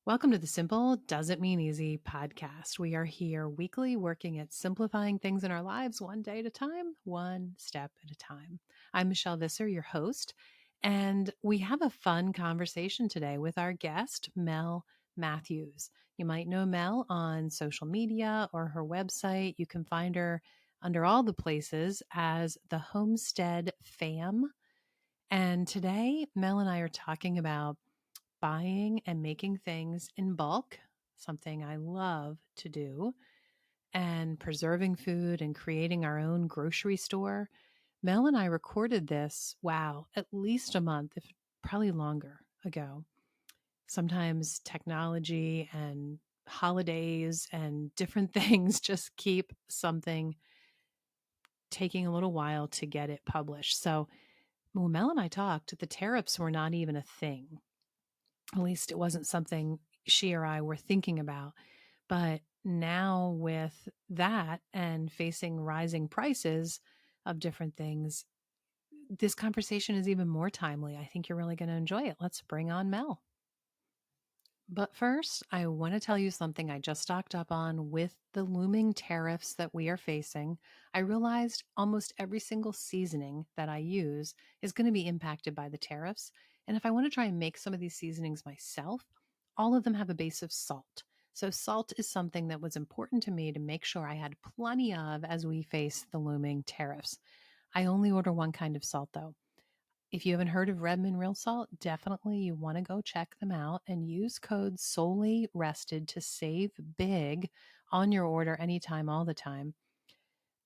Welcome to the Simple Doesn't Mean Easy podcast. We are here weekly working at simplifying things in our lives one day at a time, one step at a time. I'm Michelle Visser, your host, and we have a fun conversation today with our guest, Mel Matthews. You might know Mel on social media or her website. You can find her under all the places as the Homestead Fam. And today, Mel and I are talking about buying and making things in bulk, something I love to do, and preserving food and creating our own grocery store. Mel and I recorded this, wow, at least a month, if probably longer ago. Sometimes technology and holidays and different things just keep something taking a little while to get it published. So when Mel and I talked, the tariffs were not even a thing. At least it wasn't something she or I were thinking about. But now with that and facing rising prices of different things, this conversation is even more timely. I think you're really going to enjoy it. Let's bring on Mel. But first, I want to tell you something I just stocked up on with the looming tariffs that we are facing. I realized almost every single seasoning that I use is going to be impacted by the tariffs. And if I want to try and make some of these seasonings myself, all of them have a base of salt. So, salt is something that was important to me to make sure I had plenty of as we face the looming tariffs. I only order one kind of salt, though. If you haven't heard of Redmond Real Salt, definitely you want to go check them out and use code solely rested to save big on your order anytime, all the time.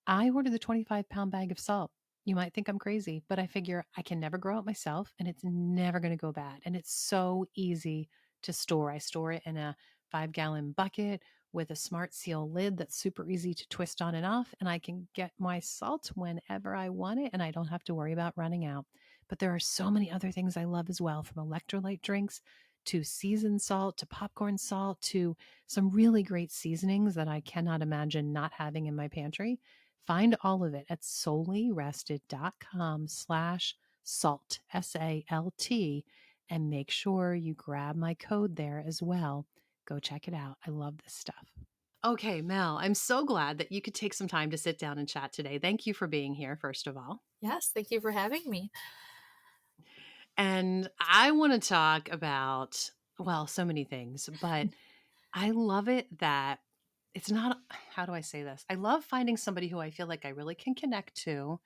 I ordered the 25-pound bag of salt. You might think I'm crazy, but I figure I can never grow it myself and it's never going to go bad. And it's so easy to store. I store it in a 5-gallon bucket with a smart seal lid that's super easy to twist on and off. And I can get my salt whenever I want it and I don't have to worry about running out. But there are so many other things I love as well, from electrolyte drinks to seasoned salt to popcorn salt to some really great seasonings that I cannot imagine not having in my pantry. Find all of it at solelyrested.com/salt, SALT, and make sure you grab my code there as well. Go check it out. I love this stuff. Okay, Mel, I'm so glad that you could take some time to sit down and chat today. Thank you for being here, first of all. Yes, thank you for having me. And I want to talk about, well, so many things, but I love it that it's not, how do I say this? I love finding somebody who I feel like I really can connect to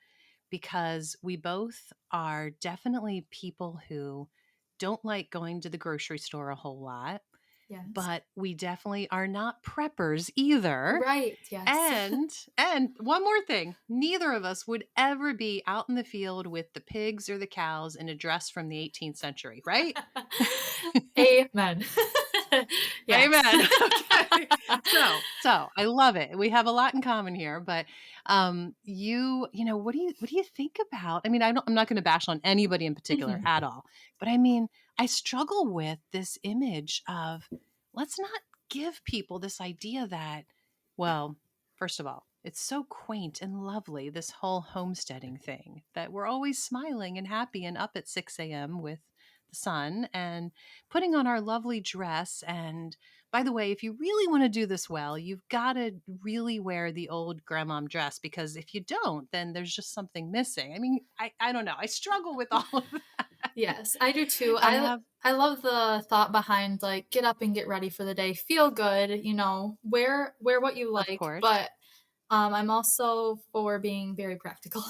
because we both are definitely people who don't like going to the grocery store a whole lot, Yes. but we definitely are not preppers either. Right, yes. And one more thing, neither of us would ever be out in the field with the pigs or the cows in a dress from the 18th century, right? Amen. Yes. Amen. Okay. So I love it. We have a lot in common here, but what do you think about? I mean, I'm not going to bash on anybody in particular Mhm. at all, but I mean, I struggle with this image of let's not give people this idea that, well, first of all, it's so quaint and lovely, this whole homesteading thing, that we're always smiling and happy and up at 6 a.m. with the sun and putting on our lovely dress. And by the way, if you really want to do this well, you've got to really wear the old grandmom dress, because if you don't, then there's just something missing. I mean, I don't know. I struggle with all of that. Yes, I do too. I I have, I love the thought behind, like, get up and get ready for the day. Feel good, wear what you of like, course. but I'm also for being very practical.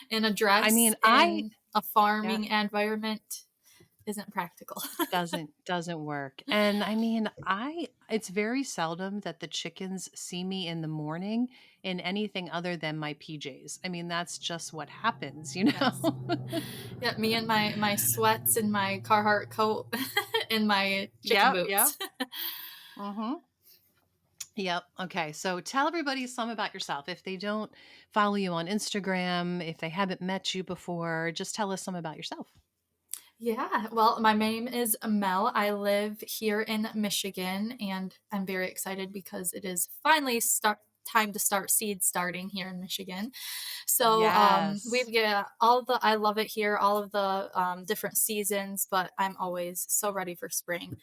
In a I dress mean, in a yeah, farming environment isn't practical. doesn't work. And I mean, it's very seldom that the chickens see me in the morning in anything other than my PJs. I mean, that's just what happens, you Yes. know? Yeah, me and my sweats and my Carhartt coat and my chicken Yep, yep. boots. Mhm. Yep. Okay. So tell everybody some about yourself. If they don't follow you on Instagram, if they haven't met you before, just tell us some about yourself. Yeah, well, my name is Mel. I live here in Michigan, and I'm very excited because it is finally time to start seed starting here in Michigan. So, Yes. we've got all the I love it here, all of the, different seasons, but I'm always so ready for spring.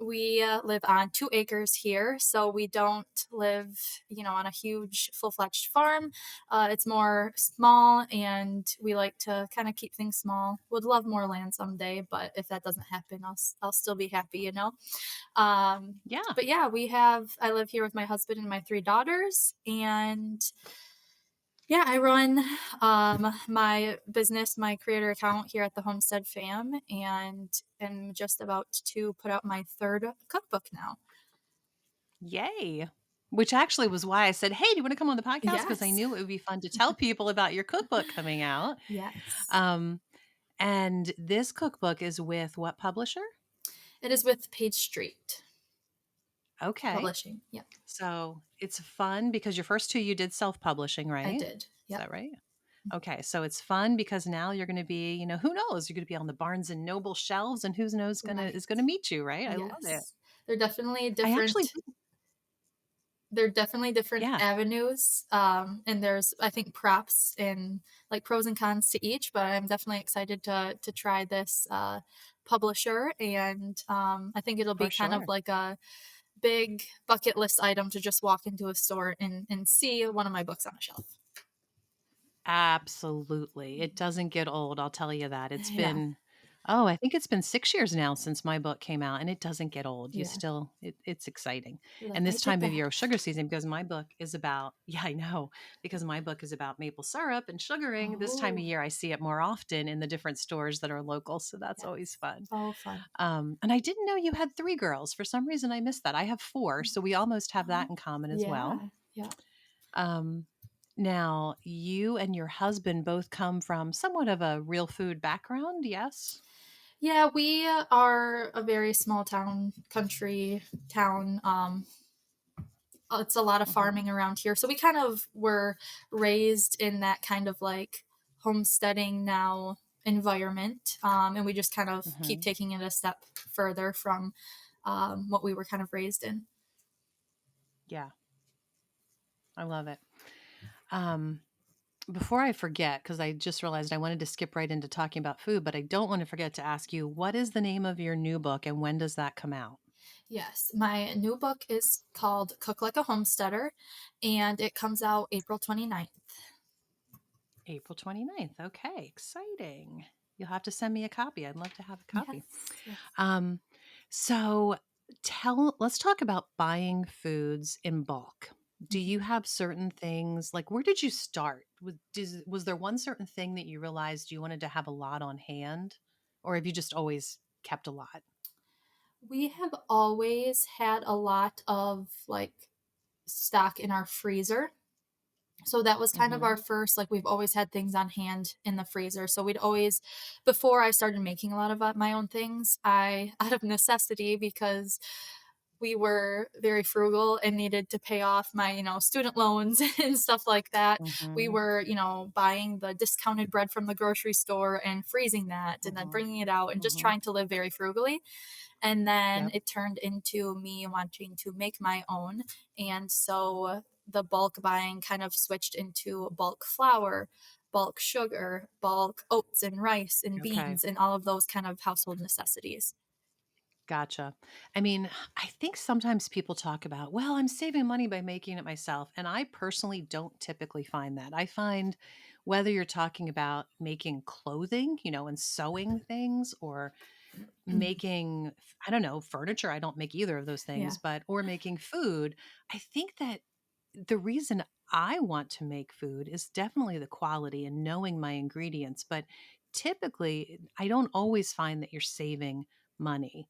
We live on 2 acres here, so we don't live, on a huge full-fledged farm. It's more small, and we like to kind of keep things small. Would love more land someday, but if that doesn't happen, I'll still be happy, Yeah. but yeah, I live here with my husband and my 3 daughters, and yeah, I run my business, my creator account here at the Homestead fam, and am just about to put out my third cookbook now. Yay. Which actually was why I said, "Hey, do you wanna come on the podcast?" Because I Yes. knew it would be fun to tell people about your cookbook coming out. Yes. Um, and this cookbook is with what publisher? It is with Page Street Okay. Publishing. Yep. So, it's fun because your first 2 you did self-publishing, I right? did. Is Yep. that right? Okay, so it's fun because now you're gonna be, who knows? You're gonna be on the Barnes& and Noble shelves, and who's knows gonna Right. is gonna meet you, right? I love it. Yes. They're definitely I actually different They're definitely different yeah, avenues, and there's, I think, props and, like, pros and cons to each, but I'm definitely excited to try this, publisher, and, I think it'll for be kind of sure. like a big bucket list item to just walk into a store and see one of my books on a shelf. Absolutely. It doesn't get old, I'll tell you that. It's Yeah. been I think it's been 6 years now since my book came out, and it doesn't get old. You Yeah. still it's exciting. You're like, And "I this did time of that." year, sugar season, because my book is about yeah, I know, because my book is about maple syrup and sugaring. This time of Oh, year, I see it more often in the different stores that are local, so that's always yes. fun. So fun. And I didn't know you had 3 girls. For some reason, I missed that. I have 4, so we almost have that Oh, in common as well. yeah. Yeah. Um, Now, you and your husband both come from somewhat of a real food background, yes? Yeah, we are a very small town, country town. It's a lot of Mhm, farming around here. So we kind of were raised in that kind of like homesteading now environment. And we just kind of keep mhm. taking it a step further from what we were kind of raised in. Yeah, I love it. Um, Before I forget, because I just realized I wanted to skip right into talking about food, but I don't want to forget to ask you, what is the name of your new book and when does that come out? Yes, my new book is called Cook Like a Homesteader, and it comes out April 29th. April 29th. Okay, exciting. You'll have to send me a copy. I'd love to have a copy. Yes, yes. Um, so let's talk about buying foods in bulk. Do Mhm. you have certain things like where did you start? Was there one certain thing that you realized you wanted to have a lot on hand? Or have you just always kept a lot? We have always had a lot of like stock in our freezer. So that was kind of our Hmm. first, like, we've always had things on hand in the freezer. So we'd always, before I started making a lot of my own things, out of necessity, because we were very frugal and needed to pay off my, student loans and stuff like that. We Hmm. were, buying the discounted bread from the grocery store and freezing that and then Hmm. bringing it out and just Hmm. trying to live very frugally. And then Yep. it turned into me wanting to make my own. And so the bulk buying kind of switched into bulk flour, bulk sugar, bulk oats and rice and Okay. beans and all of those kind of household necessities. Gotcha. I mean, I think sometimes people talk about, well, I'm saving money by making it myself. And I personally don't typically find that. I find whether you're talking about making clothing, and sewing things or making, I don't know, furniture. I don't make either of those Yeah. things, but, or making food. I think that the reason I want to make food is definitely the quality and knowing my ingredients, but typically I don't always find that you're saving money.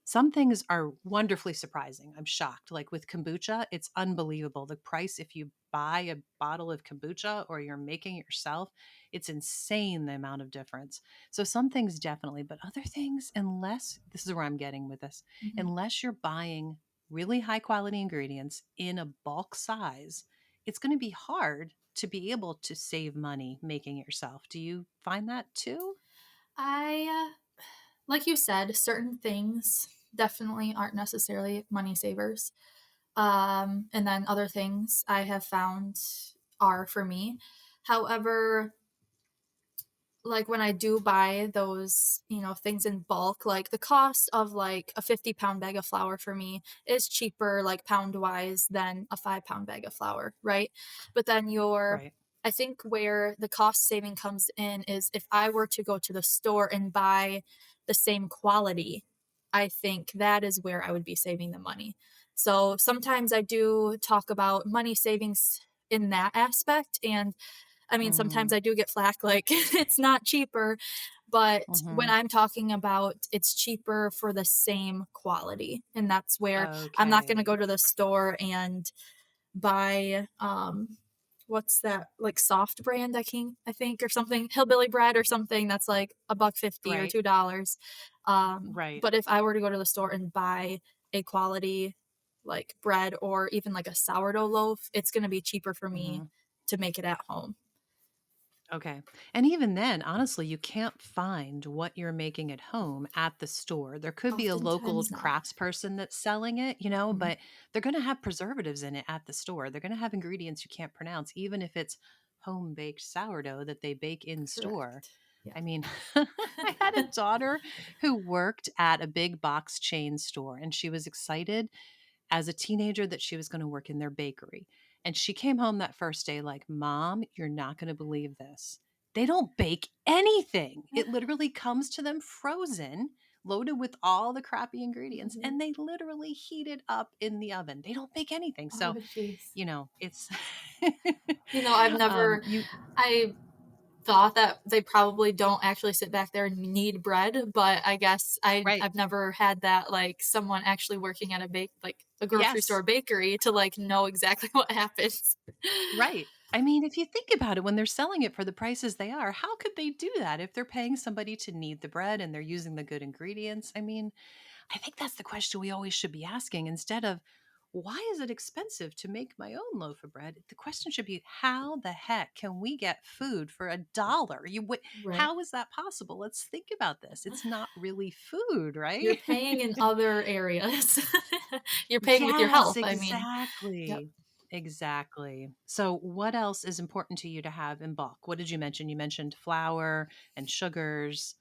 Some things are wonderfully surprising. I'm shocked. Like with kombucha, it's unbelievable. The price, if you buy a bottle of kombucha or you're making it yourself, it's insane the amount of difference. So some things definitely, but other things, unless this is where I'm getting with this, Mhm. unless you're buying really high quality ingredients in a bulk size, it's going to be hard to be able to save money making it yourself. Do you find that too? Like you said, certain things definitely aren't necessarily money savers. And then other things I have found are for me. However, like when I do buy those, things in bulk, like the cost of like a 50-pound bag of flour for me is cheaper, like pound wise, than a 5-pound bag of flour, right? But then Right. I think where the cost saving comes in is if I were to go to the store and buy the same quality, I think that is where I would be saving the money. So sometimes I do talk about money savings in that aspect. And I mean, sometimes Mm, I do get flack, like, it's not cheaper, but when mhm. I'm talking about it's cheaper for the same quality, and that's where I'm not gonna Okay. go to the store and buy, what's that, like, soft brand, I think, or something, Hillbilly Bread or something that's like a buck 50 or Right. $2. Right. But if I were to go to the store and buy a quality, like, bread or even, like, a sourdough loaf, it's gonna be cheaper for me Mhm. to make it at home. Okay. And even then, honestly, you can't find what you're making at home at the store. There could be a local Oftentimes not. craftsperson that's selling it, Mhm. but they're going to have preservatives in it at the store. They're going to have ingredients you can't pronounce, even if it's home baked sourdough that they bake in store. Correct. Yeah. I mean, I had a daughter who worked at a big box chain store and she was excited as a teenager that she was going to work in their bakery. And she came home that first day like, "Mom, you're not going to believe this. They don't bake anything. It literally comes to them frozen, loaded with all the crappy ingredients, Mhm. and they literally heat it up in the oven. They don't bake anything." Oh, So, jeez. it's I've never you I thought that they probably don't actually sit back there and knead bread, but I guess right. I've never had that, like, someone actually working at a grocery store Yes. bakery to, like, know exactly what happens. Right. I mean, if you think about it, when they're selling it for the prices they are, how could they do that if they're paying somebody to knead the bread and they're using the good ingredients? I mean, I think that's the question we always should be asking instead of why is it expensive to make my own loaf of bread? The question should be how the heck can we get food for $1? Right. How is that possible? Let's think about this. It's not really food, You're right? paying in other areas. You're paying with your Yes, health, I mean. Yep. exactly. Exactly. So, what else is important to you to have in bulk? What did you mention? You mentioned flour and sugars.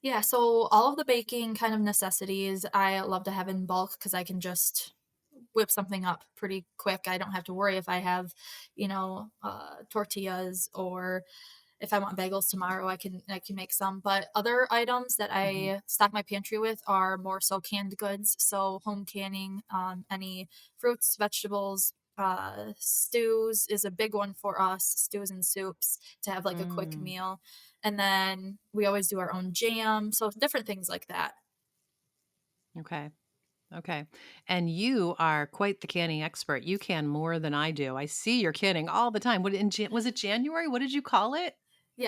Yeah, so all of the baking kind of necessities I love to have in bulk because I can just whip something up pretty quick. I don't have to worry if I have, tortillas, or if I want bagels tomorrow, I can make some. But other items that Mhm. I stock my pantry with are more so canned goods. So home canning, any fruits, vegetables, stews is a big one for us. Stews and soups to have like a quick Mm, meal, and then we always do our own jam. So different things like that. okay. Okay. And you are quite the canning expert. You can more than I do. I see your canning all the time. Was it January? What did you call it?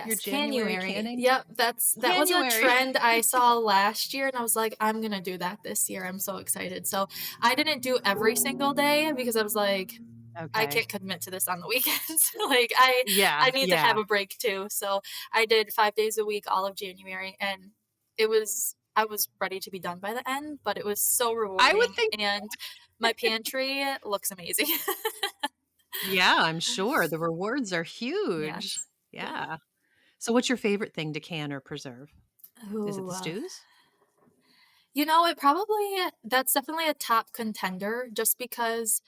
Your Yes, January Canuary. canning? Yep, that was a January. trend I saw last year, and I was like, "I'm gonna do that this year." I'm so excited. So, I didn't do every single day because I was like, "I Okay. can't commit to this on the weekends." Like, I Yeah, need to have yeah. a break too. So, I did 5 days a week all of January, and I was ready to be done by the end, but it was so I would rewarding, think and my pantry looks amazing. yeah, I'm sure the rewards are huge. Yes. Yeah. Yeah. So what's your favorite thing to can or preserve? Is it Ooh, the stews? it probably that's definitely a top contender just because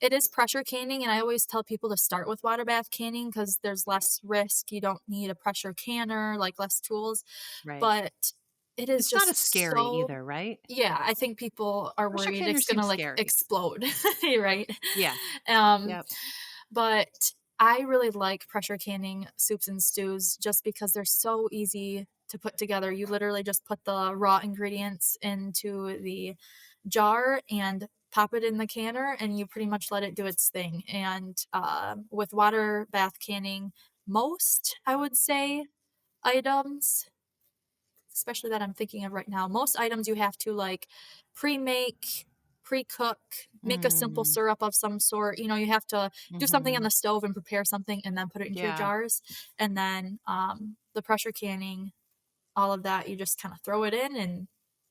it is pressure canning, and I always tell people to start with water bath canning because there's less risk. You don't need a pressure canner, like less tools, Right. but it is It's not as just scary so either, right? yeah, I think people are Pressure worried it's canners seem gonna like scary. explode, right? Yeah. Um, Yep. but I really like pressure canning soups and stews just because they're so easy to put together. You literally just put the raw ingredients into the jar and pop it in the canner, and you pretty much let it do its thing. And with water bath canning, most, I would say, items, especially that I'm thinking of right now, most items you have to like pre-make, pre-cook, make a simple Mm. syrup of some sort. You have to do something on Mhm. the stove and prepare something and then put it into your Yeah. jars. And then the pressure canning, all of that, you just kind of throw it in and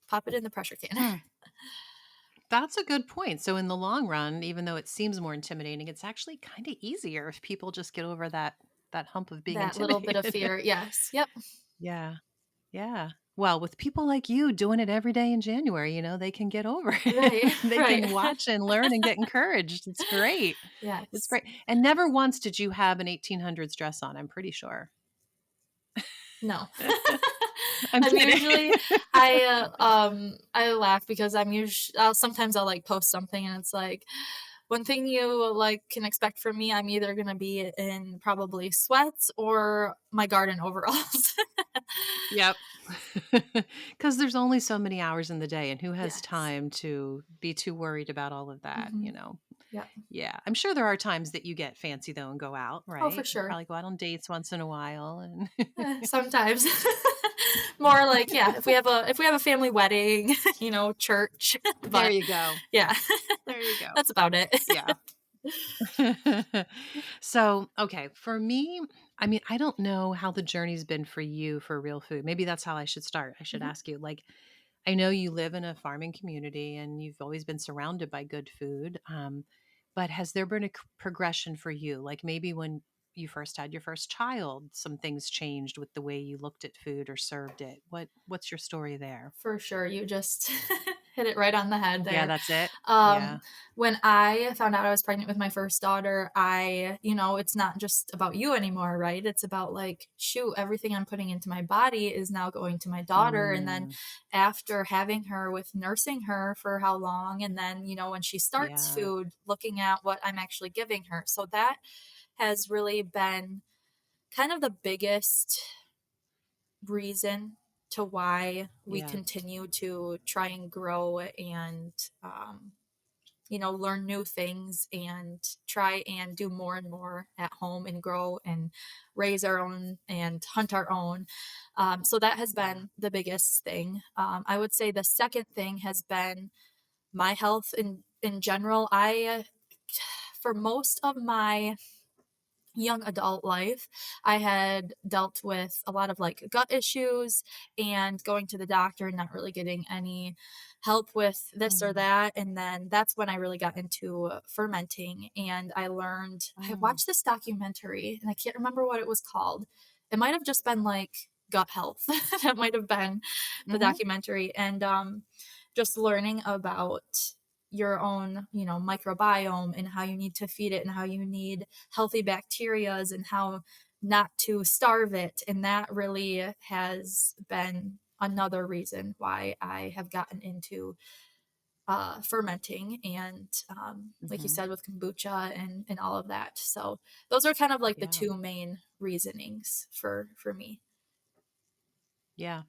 pop it in the pressure canner. Hmm. that's a good point. So in the long run, even though it seems more intimidating, it's actually kind of easier if people just get over that hump of being That little bit of intimidated. fear. Yes. Yep. Yeah. Yeah. Well, with people like you doing it every day in January, they can get over Right. it. They Right. can watch and learn and get encouraged. It's great. It's Yes. great. And never once did you have an 1800s dress on, I'm pretty sure. No. I'm I'm kidding. usually I laugh because I'll like post something and it's like one thing you like can expect from me, I'm either gonna be in probably sweats or my garden overalls. Yep. Because there's only so many hours in the day, and who has Yes. time to be too worried about all of that, Hmm. you know? Yep. Yeah. I'm sure there are times that you get fancy though and go out, Oh, for right? sure. Probably go out on dates once in a while and Sometimes. More like, yeah, if we have a family wedding, church, there but you go. yeah. There you go. That's about it. Yeah. So, okay, for me, I mean, I don't know how the journey's been for you for real food. Maybe that's how I should start. I should Mhm. ask you, like, I know you live in a farming community and you've always been surrounded by good food. But has there been a progression for you? Like maybe when you first had your first child, some things changed with the way you looked at food or served it. What's your story there? For sure, you just hit it right on the head Yeah, there. that's it. Um, Yeah. when I found out I was pregnant with my first daughter, it's not just about you anymore, right? It's about like, shoot, everything I'm putting into my body is now going to my daughter. And then Mm, after having her with nursing her for how long, and then, when she starts yeah. food, looking at what I'm actually giving her. So that has really been kind of the biggest reason to why we Yeah. continue to try and grow and learn new things and try and do more and more at home and grow and raise our own and hunt our own. So that has Yeah. been the biggest thing. I would say the second thing has been my health in general. For most of my young adult life, I had dealt with a lot of like gut issues and going to the doctor and not really getting any help with this or Mm, that. And then that's when I really got into fermenting. And I mm, watched this documentary and I can't remember what it was called. It might have just been like gut health. That might have been the mhm. documentary. And just learning about your own, microbiome and how you need to feed it and how you need healthy bacterias and how not to starve it. And that really has been another reason why I have gotten into fermenting and, like you Mhm. said, with kombucha and all of that. So those are kind of like the Yeah. two main reasonings for me. Yeah.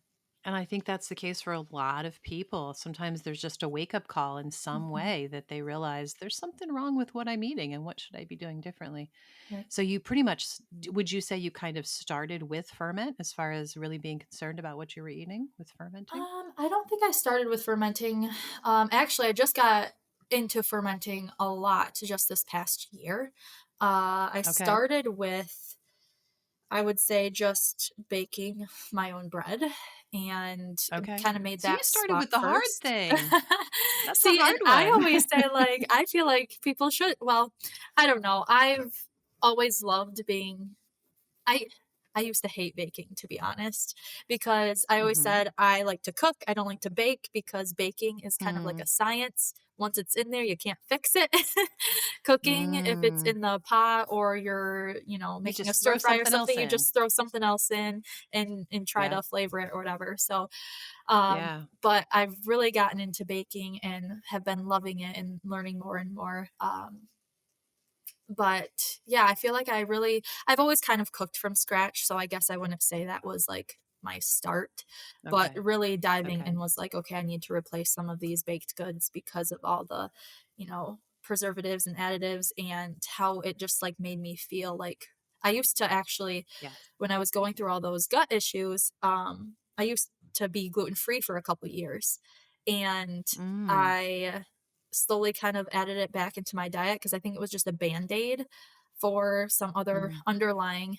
And I think that's the case for a lot of people. Sometimes there's just a wake up call in some Mhm. way that they realize there's something wrong with what I'm eating and what should I be doing differently. Right. So you pretty much would you say you kind of started with ferment as far as really being concerned about what you were eating with fermenting? I don't think I started with fermenting. Actually, I just got into fermenting a lot just this past year. I Okay. started with, I would say, just baking my own bread and Okay. kind of made So you that started swap with the hard first. thing. That's the See, hard and I one. always say, like, I feel like people should, well, I don't know. I've always loved being I I used to hate baking, to be honest, because I always Mhm. said I like to cook, I don't like to bake because baking is kind of like a Mm. science. Once it's in there, you can't fix it. Cooking, if it's Mm. in the pot or you're, You making a just stir throw fry or something else something, you in. just throw something else in and try Yeah. to flavor it or whatever. So, Yeah. but I've really gotten into baking and have been loving it and learning more and more. But yeah, I feel like I've always kind of cooked from scratch, so I guess I wouldn't say that was like my start, but Okay. really diving Okay. and was like, okay, I need to replace some of these baked goods because of all the, preservatives and additives and how it just like made me feel like I used to actually Yes. when I was going through all those gut issues, I used to be gluten free for a couple years. And Mm. I slowly kind of added it back into my diet because I think it was just a band aid for some other Mm. underlying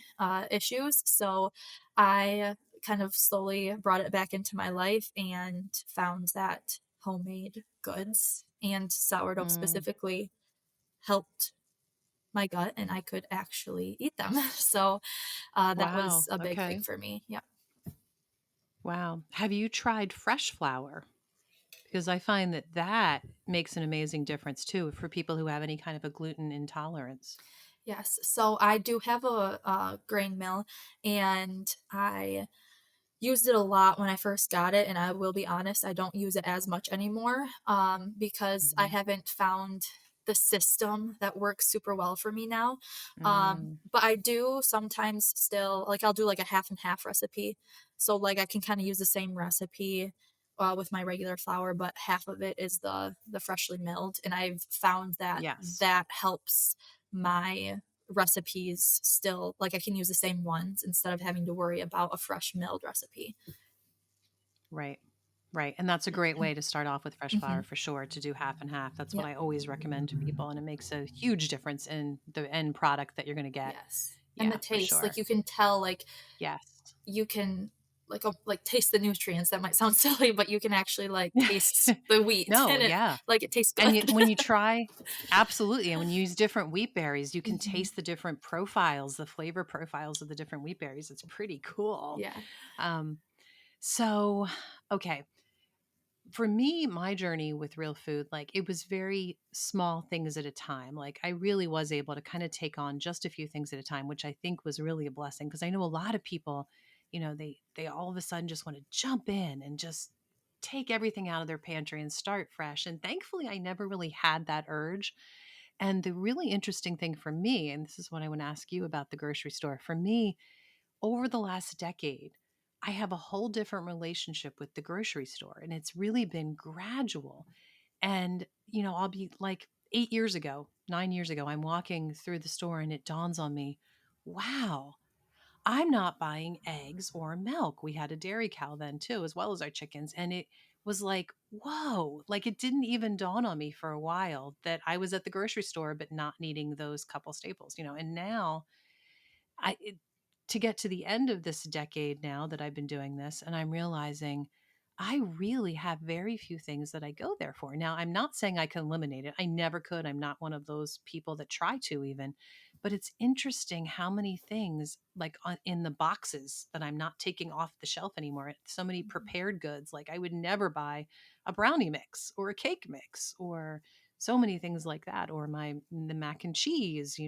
issues. So I kind of slowly brought it back into my life and found that. homemade goods, and sourdough Mm, specifically helped my gut and I could actually eat them. So that was wow. a big thing Okay. for me. Yeah. Wow. Have you tried fresh flour? Because I find that that makes an amazing difference too for people who have any kind of a gluten intolerance. Yes. So I do have a grain mill, and I used it a lot when I first got it, and I will be honest, I don't use it as much anymore, because I Mhm. haven't found the system that works super well for me now. Mm, But I do sometimes still like I'll do like a half and half recipe. So like I can kind of use the same recipe with my regular flour, but half of it is the freshly milled, and I've found that yes. that helps my recipes still like I can use the same ones instead of having to worry about a fresh milled recipe. Right. Right. And that's a great way to start off with fresh flour Mhm. for sure, to do half and half. That's what Yep. I always recommend to people. And it makes a huge difference in the end product that you're going to get. Yes. And the Yeah, for taste, like sure. you can tell, like Yes. you can like taste the nutrients. That might sound silly, but you can actually like taste the wheat No, and it yeah. like it tastes And good. when you try, absolutely. And when you use different wheat berries, you can Mhm. taste the different profiles, the flavor profiles of the different wheat berries. It's pretty cool. Yeah. Um, so, okay. For me, my journey with real food, like it was very small things at a time. Like I really was able to kind of take on just a few things at a time, which I think was really a blessing because I know a lot of people, they all of a sudden just want to jump in and just take everything out of their pantry and start fresh. And thankfully, I never really had that urge. And the really interesting thing for me, and this is what I want to ask you about the grocery store. For me, over the last decade, I have a whole different relationship with the grocery store, and it's really been gradual. And, I'll be like 8 years ago, 9 years ago, I'm walking through the store and it dawns on me, wow, I'm not buying eggs or milk. We had a dairy cow then too, as well as our chickens. And it was like, whoa, like it didn't even dawn on me for a while that I was at the grocery store, but not needing those couple staples. And now I it, to get to the end of this decade now that I've been doing this, and I'm realizing I really have very few things that I go there for. Now, I'm not saying I can eliminate it. I never could. I'm not one of those people that try to even. But it's interesting how many things like in the boxes that I'm not taking off the shelf anymore. So many Mhm. prepared goods. Like I would never buy a brownie mix or a cake mix or so many things like that or the mac and cheese.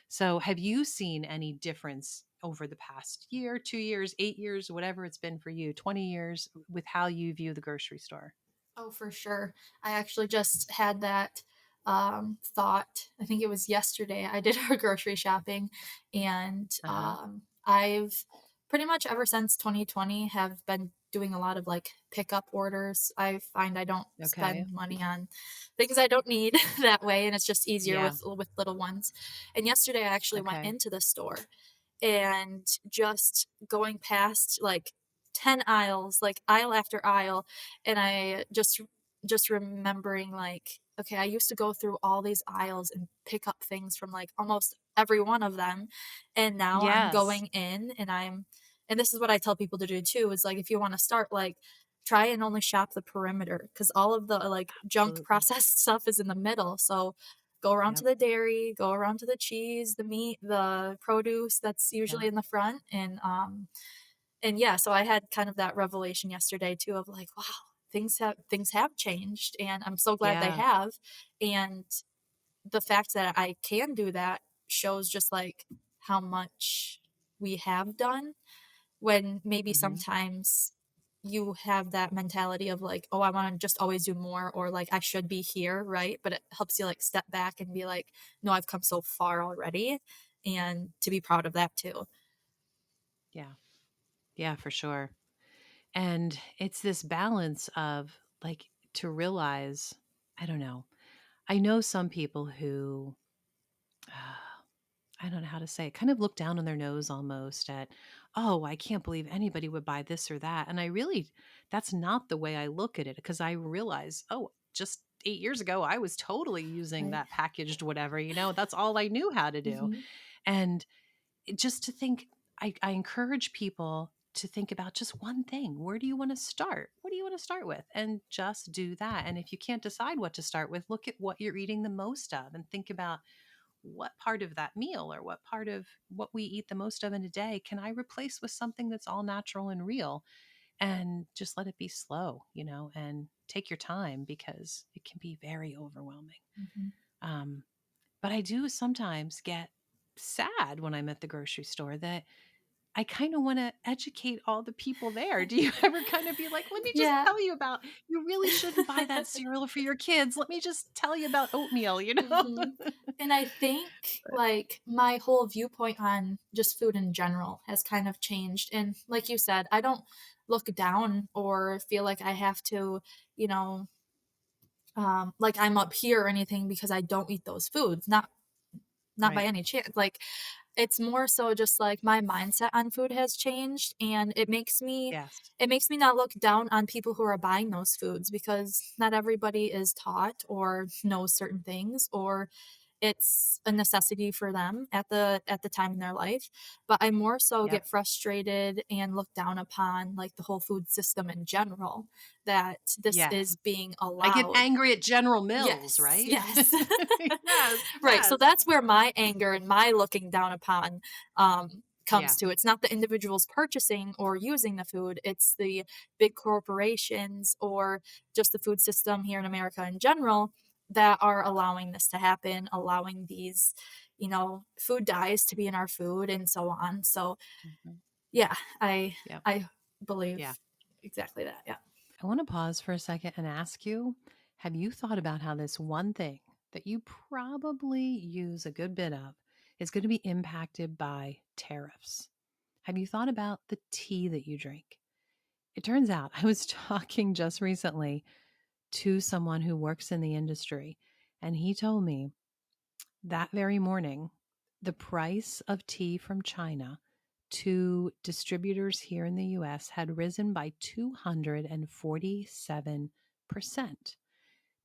So, have you seen any difference over the past year, 2 years, 8 years, whatever it's been for you, 20 years with how you view the grocery store? Oh, for sure. I actually just had that thought. I think it was yesterday. I did our grocery shopping, and Uh huh. I've pretty much ever since 2020 have been doing a lot of like pickup orders. I find I don't Okay. spend money on things I don't need that way, and it's just easier Yeah. with little ones. And yesterday, I actually went Okay. into the store and just going past like 10 aisles, like aisle after aisle, and I just remembering like, okay, I used to go through all these aisles and pick up things from like almost every one of them, and now I'm Yes. going in and this is what I tell people to do too, is like if you wanna start, like, try and only shop the perimeter because all of the, like, junk Absolutely. processed stuff is in the middle, so go around to Yep. the dairy, go around to the cheese, the meat, the produce that's Yeah. usually in the front, and yeah, so I had kind of that revelation yesterday too of like, wow, things have changed, and I'm so glad they Yeah. have, and the fact that I can do that shows just like how much we have done when maybe Hmm. sometimes you have that mentality of like, "Oh, I wanna just always do more," or like, "I should be here," right? But it helps you, like, step back and be like, "No, I've come so far already," and to be proud of that too. Yeah. Yeah, for sure. And it's this balance of like to realize, I don't know. I know some people who I don't know how to say it, kind of look down on their nose almost at, oh, I can't believe anybody would buy this or that. And I really, that's not the way I look at it because I realize, oh, just 8 years ago, I was totally using Right. that packaged whatever, that's all I knew how to do. Mhm. And just to think, I encourage people to think about just one thing. Where do you want to start? What do you want want to start with? And just do that. And if you can't decide what to start with, look at what you're eating the most of and think about what part of that meal or what part of what we eat the most of in a day can I replace with something that's all natural and real, and just let it be slow, and take your time because it can be very overwhelming. Mhm. Um, but I do sometimes get sad when I'm at the grocery store that I kind of want to educate all the people there. Do you ever kind of be like, let me just Yeah. tell you about, you really shouldn't buy that cereal for your kids. Let me just tell you about oatmeal? Mhm. And I think, like, my whole viewpoint on just food in general has kind of changed, and like you said, I don't look down or feel like I have to, you know, like I'm up here or anything because I don't eat those foods, not by Right. any chance, like, it's more so just, like, my mindset on food has changed, and Yes. it makes me not look down on people who are buying those foods because not everybody is taught or knows certain things, or it's a necessity for them at the time in their life, but I more so Yep. get frustrated and look down upon, like, the whole food system in general, that this Yes. is being I get allowed. angry at General Mills, Yes, right? yes. Yes. Right, so Yes. that's where my anger and my looking down upon, comes Yeah. to. It's not the individuals purchasing or using the food, it's the big corporations or just the food system here in America in general that are allowing this to happen, allowing these, food dyes to be in our food and so on. So, Mhm. yeah, I Yep. I believe Yeah. exactly that, yeah. I want to pause for a second and ask you, have you thought about how this one thing that you probably use a good bit of is going to be impacted by tariffs? Have you thought about the tea that you drink? It turns out I was talking just recently to someone who works in the industry, and he told me that very morning the price of tea from China to distributors here in the US had risen by 247%.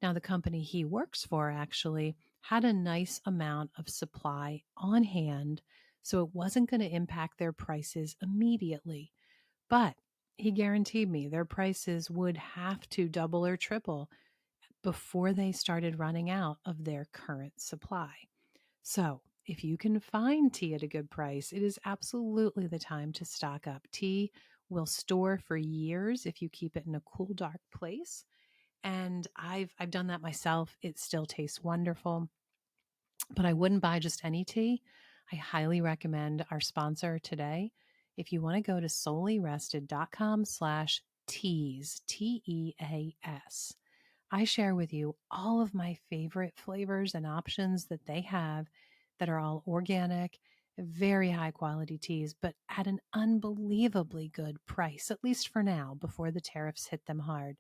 Now, the company he works for actually had a nice amount of supply on hand, so it wasn't going to impact their prices immediately. But he guaranteed me their prices would have to double or triple before they started running out of their current supply. So, if you can find tea at a good price, it is absolutely the time to stock up. Tea will store for years if you keep it in a cool, dark place. And I've done that myself. It still tastes wonderful, but I wouldn't buy just any tea. I highly recommend our sponsor today. If you want to go to soulyrested.com/teas, TEAS, I share with you all of my favorite flavors and options that they have that are all organic, very high quality teas, but at an unbelievably good price, at least for now, before the tariffs hit them hard.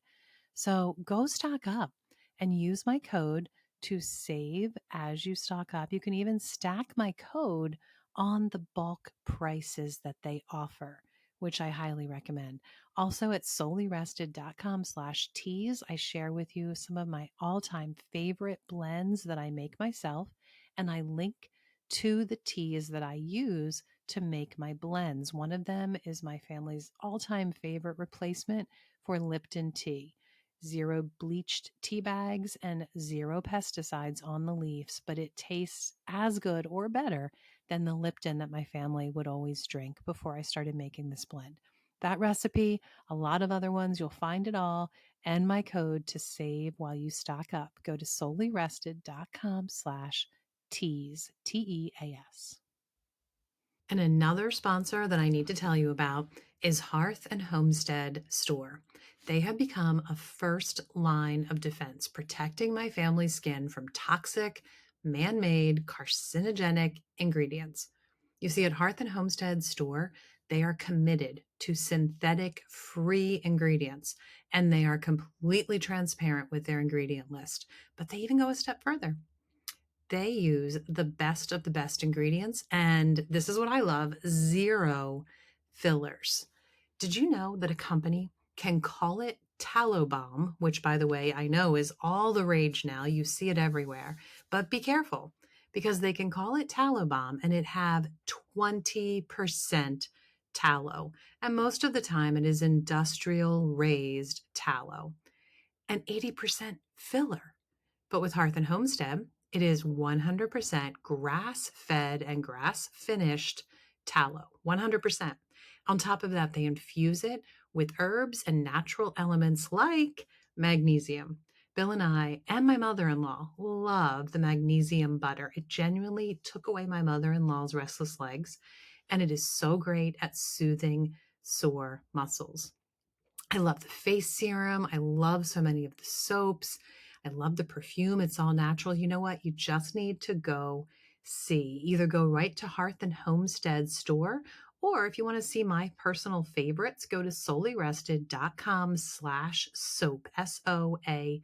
So go stock up and use my code to save as you stock up. You can even stack my code on the bulk prices that they offer, which I highly recommend. Also at soulyrested.com/teas, I share with you some of my all-time favorite blends that I make myself, and I link to the teas that I use to make my blends. One of them is my family's all-time favorite replacement for Lipton tea. Zero bleached tea bags and zero pesticides on the leaves, but it tastes as good or better than the Lipton that my family would always drink before I started making this blend. That recipe, a lot of other ones, you'll find it all, and my code to save while you stock up. Go to soulyrested.com/teas, TEAS. And another sponsor that I need to tell you about is Hearth and Homestead Store. They have become a first line of defense, protecting my family's skin from toxic, man made, carcinogenic ingredients. You see, at Hearth and Homestead Store, they are committed to synthetic free ingredients, and they are completely transparent with their ingredient list. But they even go a step further. They use the best of the best ingredients. And this is what I love: zero fillers. Did you know that a company can call it tallow balm, which, by the way, I know is all the rage now? You see it everywhere. But be careful, because they can call it tallow balm and it have 20% tallow. And most of the time, it is industrial raised tallow and 80% filler. But with Hearth and Homestead, it is 100% grass fed and grass finished tallow. 100%. On top of that, they infuse it with herbs and natural elements like magnesium. Bill and I and my mother in law love the magnesium butter. It genuinely took away my mother in law's restless legs, and it is so great at soothing sore muscles. I love the face serum. I love so many of the soaps. I love the perfume. It's all natural. You know what? You just need to go see. Either go right to Hearth and Homestead store, or if you want to see my personal favorites, go to soulyrested.com/soap, SOAP,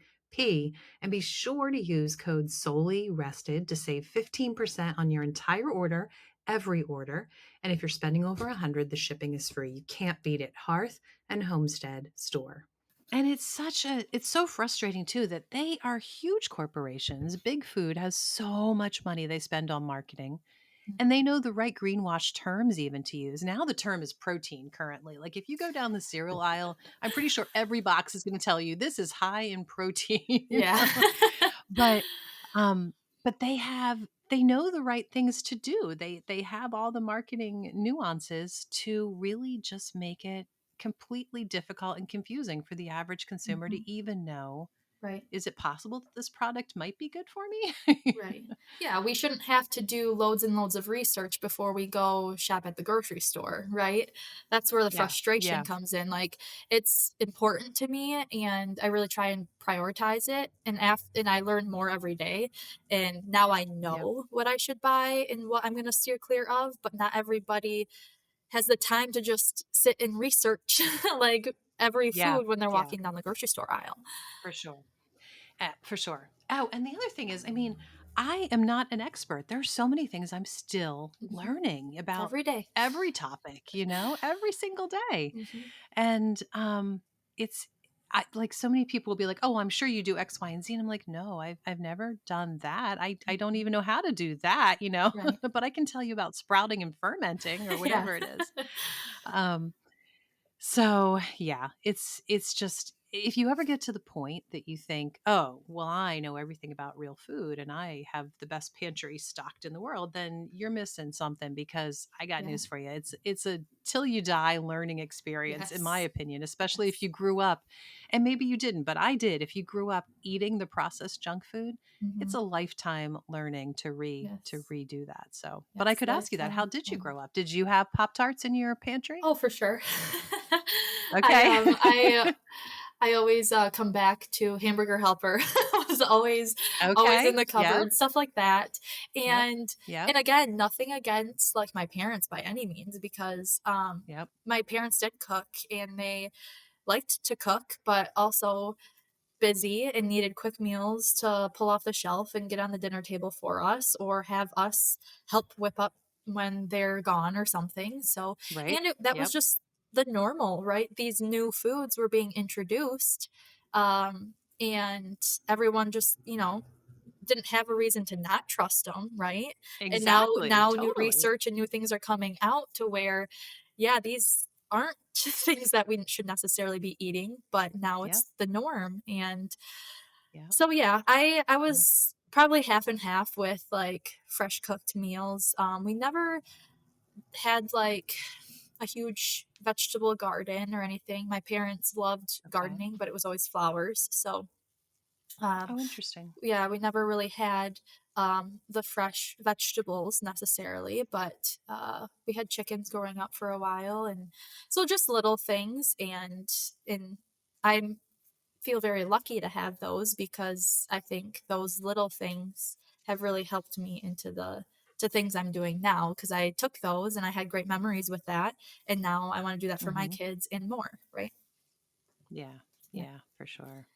and be sure to use code SOULYRESTED to save 15% on your entire order, every order. And if you're spending over 100, the shipping is free. You can't beat it. Hearth and Homestead store. And it's so frustrating too that they are huge corporations. Big Food has so much money they spend on marketing, and they know the right greenwash terms even to use. Now the term is protein currently. Like if you go down the cereal aisle, I'm pretty sure every box is going to tell you this is high in protein. Yeah. But um but they know the right things to do. They have all the marketing nuances to really just make it completely difficult and confusing for the average consumer Mhm. to even know, Right. is it possible that this product might be good for me? Right. Yeah, we shouldn't have to do loads and loads of research before we go shop at the grocery store, right? That's where the Yeah. frustration Yeah. comes in. Like, it's important to me and I really try and prioritize it, and I learn more every day, and now I Yep. know what I should buy and what I'm going to steer clear of, but not everybody has the time to just sit and research like every Yeah. food when they're Yeah. walking down the grocery store aisle. For sure. For sure. Oh, and the other thing is, I mean, I am not an expert. There are so many things I'm still Mhm. learning about Every day. every topic, every single day. Mhm. And it's like so many people will be like, "Oh, I'm sure you do X, Y, and Z," and I'm like, "No, I've never done that. I don't Mhm. even know how to do that, Right. but I can tell you about sprouting and fermenting or Yeah. whatever it is." Um, so, yeah, it's just if you ever get to the point that you think, "Oh, well, I know everything about real food and I have the best pantry stocked in the world," then you're missing something because I got Yeah. news for you. It's a till you die learning experience in my Yes. opinion, especially if Yes. you grew up, and maybe you didn't, but I did. If you grew up eating the processed junk food, it's Mhm. a lifetime learning to Yes. redo that. So, but I Yes, could ask you that. How lifetime did you learning. grow up? Did you have Pop-Tarts in your pantry? Oh, for sure. I, Okay. um, I I always, come back to Hamburger Helper. Was always in Okay. the Yep. cupboard, stuff like that, Yep. and Yep. and again, nothing against, like, my parents by any means because, Yep. my parents did cook and they liked to cook, but also busy and needed quick meals to pull off the shelf and get on the dinner table for us or have us help whip up when they're gone or something. So, Right. and that was Yep. just the normal, right? These new foods were being introduced. And everyone just, didn't have a reason to not trust them, right? And now Exactly. now new Totally. research and new things are coming out to where, yeah, these aren't things that we should necessarily be eating, but now Yep. it's the norm. And Yep. so yeah, I Yep. was probably half and half with like fresh cooked meals. We never had like a huge vegetable garden or anything. My parents loved Okay. gardening, but it was always flowers. So um, Oh, interesting. yeah, we never really had the fresh vegetables necessarily, but we had chickens growing up for a while, and so just little things. And I feel very lucky to have those because I think those little things have really helped me into the to things I'm doing now because I took those and I had great memories with that, and now I want to do that for my Hmm. kids and more. Right? Yeah. Yeah. Yeah, for sure.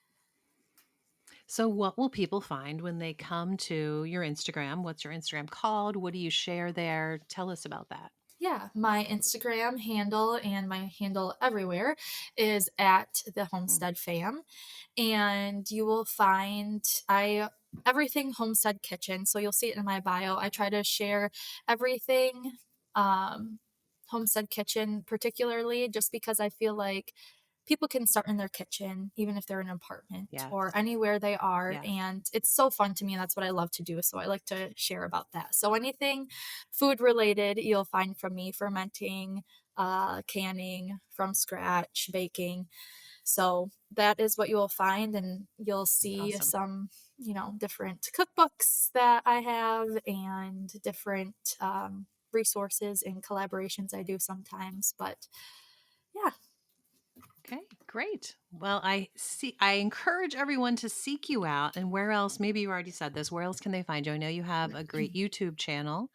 So, what will people find when they come to your Instagram? What's your Instagram called? What do you share there? Tell us about that. Yeah, my Instagram handle and my handle everywhere is at the Mm. Homestead Fam, and you will find I everything Homestead Kitchen. So you'll see it in my bio. I try to share everything. Um, Homestead kitchen particularly, just because I feel like people can start in their kitchen even if they're in an apartment Yes. or anywhere they are, Yes. and it's so fun to me, and that's what I love to do, so I like to share about that. So anything food related you'll find from me: fermenting, canning from scratch, baking. So that is what you will find, and you'll see Awesome. some, different cookbooks that I have and different resources and collaborations I do sometimes. But yeah, Okay, great. Well, I encourage everyone to seek you out. And where else? Maybe you already said this. Where else can they find you? I know you have a great YouTube channel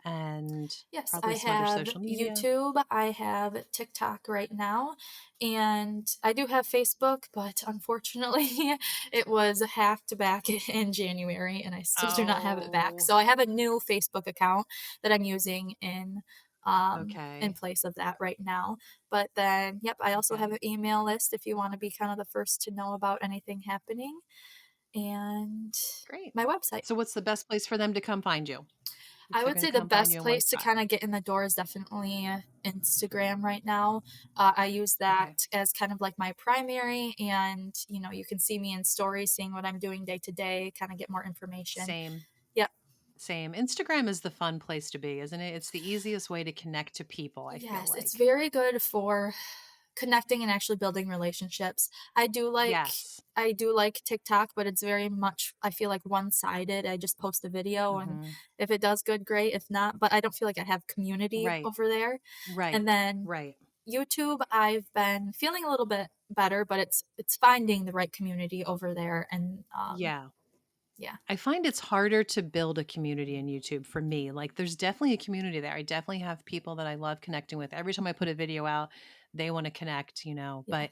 and yes, I probably some other have social media. YouTube, I have TikTok right now, and I do have Facebook, but unfortunately, it was hacked back in January, and I still do not have it back. Oh, So I have a new Facebook account that I'm using in okay. place of that right now. But then, yep, I also have Okay. an email list if you want to be kind of the first to know about anything happening, and Great. my website. So what's the best place for them to come find you? If I they're would going say to the come find best you in one place to spot. kinda get in the door is definitely Instagram right now. I use Okay. that as kind of like my primary, and, you can see me in stories, seeing what I'm doing day to day, kinda get more information. Same. Yep. Same. Instagram is the fun place to be, isn't it? It's the easiest way to connect to people, I feel Yes, it's like. very good for connecting and actually building relationships. I do like Yes. I do like TikTok, but it's very much, I feel like, one-sided. I just post a video, and Mhm. if it does good, great. If not, but I don't feel like I have community Right. over there. And Right. then Right. YouTube, I've been feeling a little bit better, but it's finding the right community over there, and Yeah. yeah. I find it's harder to build a community in YouTube for me. Like, there's definitely a community there. I definitely have people that I love connecting with. Every time I put a video out, they want to connect, Yeah. but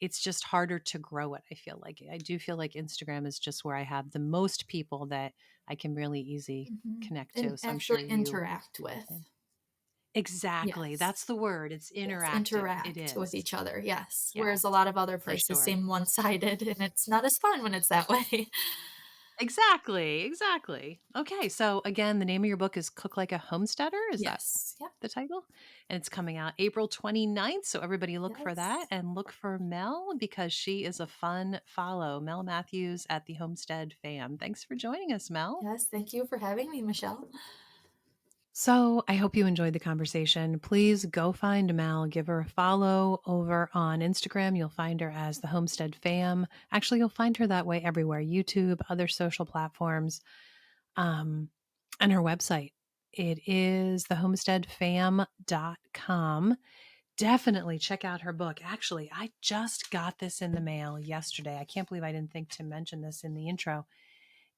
it's just harder to grow it. I feel like I do feel like Instagram is just where I have the most people that I can really easy Mhm. connect And to. So I'm sure actually you interact do the same. with. Exactly. Yes. That's the word. It's Yes, interactive. It interact with is. each other, yes. Whereas Yes, a lot of other for places sure. seem one-sided, and it's not as fun when it's that way. Exactly, exactly. Okay, so again, the name of your book is Cook Like a Homesteader, is that Yes. Yep. the title? And it's coming out April 29th, so everybody look for that Yes. and look for Mel because she is a fun follow. Mel Matthews at the Homestead Fam. Thanks for joining us, Mel. Yes, thank you for having me, Michelle. So, I hope you enjoyed the conversation. Please go find Mel, give her a follow over on Instagram. You'll find her as the Homestead Fam. Actually, you'll find her that way everywhere: YouTube, other social platforms. um, and her website. It is thehomesteadfam.com. Definitely check out her book. Actually, I just got this in the mail yesterday. I can't believe I didn't think to mention this in the intro.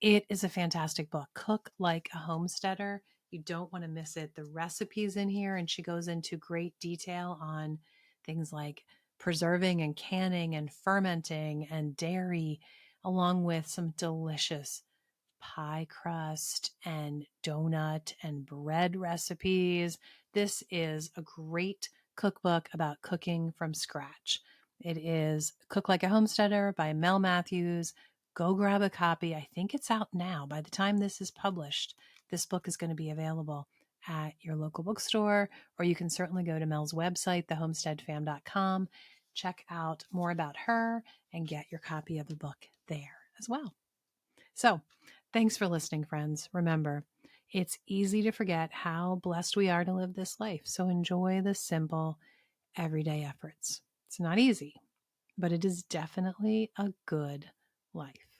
It is a fantastic book. Cook Like a Homesteader. You don't want to miss it. The recipes in here, and she goes into great detail on things like preserving and canning and fermenting and dairy, along with some delicious pie crust and donut and bread recipes. This is a great cookbook about cooking from scratch. It is Cook Like a Homesteader by Mel Matthews. Go grab a copy. I think it's out now. By the time this is published, this book is going to be available at your local bookstore, or you can certainly go to Mel's website, thehomesteadfam.com, check out more about her, and get your copy of the book there as well. So, thanks for listening, friends. Remember, it's easy to forget how blessed we are to live this life. So, enjoy the simple, everyday efforts. It's not easy, but it is definitely a good life.